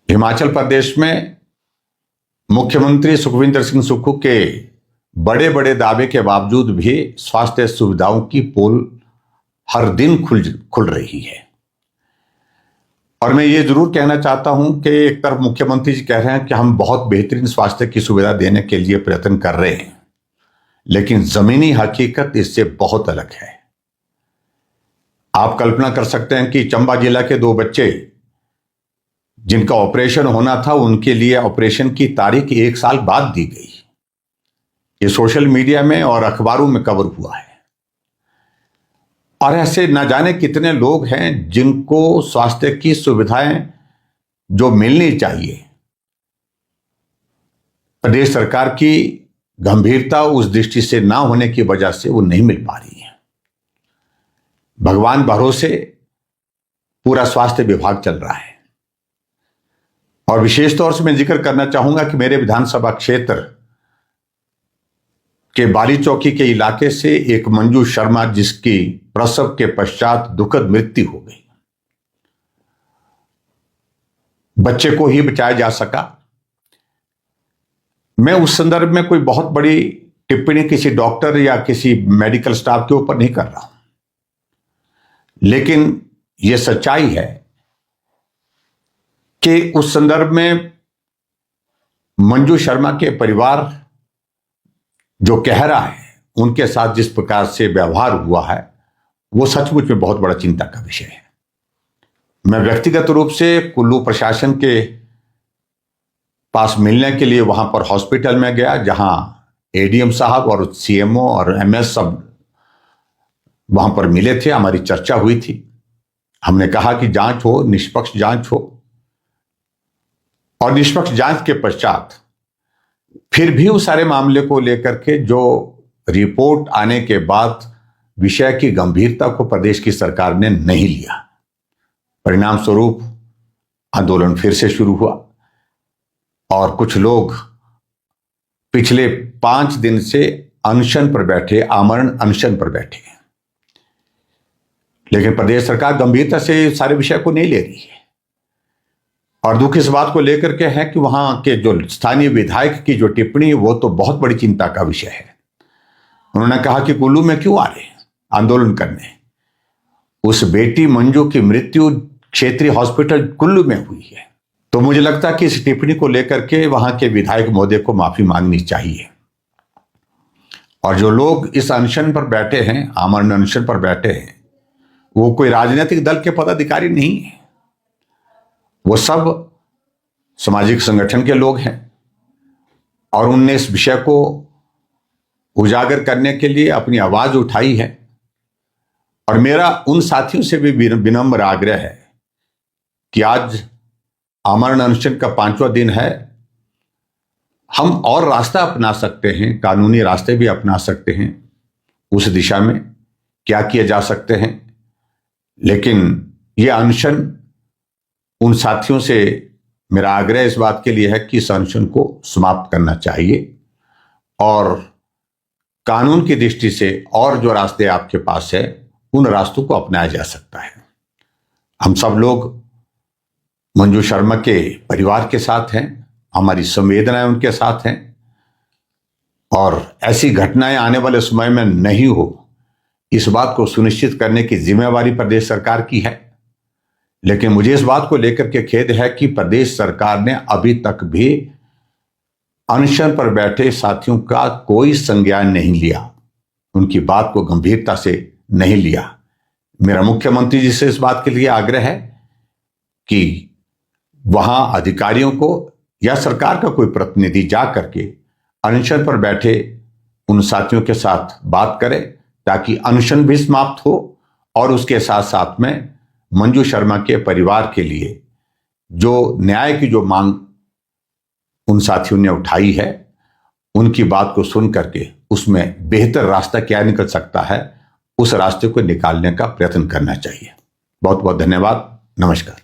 हिमाचल प्रदेश में मुख्यमंत्री सुखविंदर सिंह सुक्खू के बड़े बड़े दावे के बावजूद भी स्वास्थ्य सुविधाओं की पोल हर दिन खुल रही है। और मैं ये जरूर कहना चाहता हूं कि एक तरफ मुख्यमंत्री जी कह रहे हैं कि हम बहुत बेहतरीन स्वास्थ्य की सुविधा देने के लिए प्रयत्न कर रहे हैं, लेकिन जमीनी हकीकत इससे बहुत अलग है। आप कल्पना कर सकते हैं कि चंबा जिला के 2 बच्चे जिनका ऑपरेशन होना था, उनके लिए ऑपरेशन की तारीख 1 साल बाद दी गई। ये सोशल मीडिया में और अखबारों में कवर हुआ है। और ऐसे न जाने कितने लोग हैं जिनको स्वास्थ्य की सुविधाएं जो मिलनी चाहिए, प्रदेश सरकार की गंभीरता उस दृष्टि से ना होने की वजह से वो नहीं मिल पा रही है। भगवान भरोसे पूरा स्वास्थ्य विभाग चल रहा है। और विशेष तौर से मैं जिक्र करना चाहूंगा कि मेरे विधानसभा क्षेत्र के बाली चौकी के इलाके से एक मंजू शर्मा, जिसकी प्रसव के पश्चात दुखद मृत्यु हो गई, बच्चे को ही बचाया जा सका। मैं उस संदर्भ में कोई बहुत बड़ी टिप्पणी किसी डॉक्टर या किसी मेडिकल स्टाफ के ऊपर नहीं कर रहा हूं, लेकिन यह सच्चाई है कि उस संदर्भ में मंजू शर्मा के परिवार जो कह रहा है, उनके साथ जिस प्रकार से व्यवहार हुआ है, वो सचमुच में बहुत बड़ा चिंता का विषय है। मैं व्यक्तिगत रूप से कुल्लू प्रशासन के पास मिलने के लिए वहां पर हॉस्पिटल में गया, जहां एडीएम साहब और सीएमओ और एमएस सब वहां पर मिले थे। हमारी चर्चा हुई थी। हमने कहा कि जांच हो, निष्पक्ष जांच हो, और निष्पक्ष जांच के पश्चात फिर भी उस सारे मामले को लेकर के जो रिपोर्ट आने के बाद विषय की गंभीरता को प्रदेश की सरकार ने नहीं लिया। परिणाम स्वरूप आंदोलन फिर से शुरू हुआ और कुछ लोग पिछले 5 दिन से अनशन पर बैठे, आमरण अनशन पर बैठे। लेकिन प्रदेश सरकार गंभीरता से सारे विषय को नहीं ले रही है। और दुख इस बात को लेकर के है कि वहां के जो स्थानीय विधायक की जो टिप्पणी, वो तो बहुत बड़ी चिंता का विषय है। उन्होंने कहा कि कुल्लू में क्यों आ रहे हैं आंदोलन करने? उस बेटी मंजू की मृत्यु क्षेत्रीय हॉस्पिटल कुल्लू में हुई है। तो मुझे लगता है कि इस टिप्पणी को लेकर के वहां के विधायक महोदय को माफी मांगनी चाहिए। और जो लोग इस अनशन पर बैठे हैं, आमरण अनशन पर बैठे हैं, वो कोई राजनीतिक दल के पदाधिकारी नहीं है। वो सब सामाजिक संगठन के लोग हैं और उनने इस विषय को उजागर करने के लिए अपनी आवाज उठाई है। और मेरा उन साथियों से भी विनम्र आग्रह है कि आज आमरण अनशन का 5वां दिन है। हम और रास्ता अपना सकते हैं, कानूनी रास्ते भी अपना सकते हैं। उस दिशा में क्या किए जा सकते हैं, लेकिन यह अनशन, उन साथियों से मेरा आग्रह इस बात के लिए है कि इस अनशन को समाप्त करना चाहिए और कानून की दृष्टि से और जो रास्ते आपके पास है, उन रास्तों को अपनाया जा सकता है। हम सब लोग मंजू शर्मा के परिवार के साथ हैं, हमारी संवेदनाएं उनके साथ हैं और ऐसी घटनाएं आने वाले समय में नहीं हो, इस बात को सुनिश्चित करने की जिम्मेवारी प्रदेश सरकार की है। लेकिन मुझे इस बात को लेकर के खेद है कि प्रदेश सरकार ने अभी तक भी अनशन पर बैठे साथियों का कोई संज्ञान नहीं लिया, उनकी बात को गंभीरता से नहीं लिया। मेरा मुख्यमंत्री जी से इस बात के लिए आग्रह है कि वहां अधिकारियों को या सरकार का कोई प्रतिनिधि जा करके अनशन पर बैठे उन साथियों के साथ बात करे, ताकि अनशन भी समाप्त हो और उसके साथ साथ में मंजू शर्मा के परिवार के लिए जो न्याय की जो मांग उन साथियों ने उठाई है, उनकी बात को सुन करके उसमें बेहतर रास्ता क्या निकल सकता है, उस रास्ते को निकालने का प्रयत्न करना चाहिए। बहुत बहुत धन्यवाद। नमस्कार।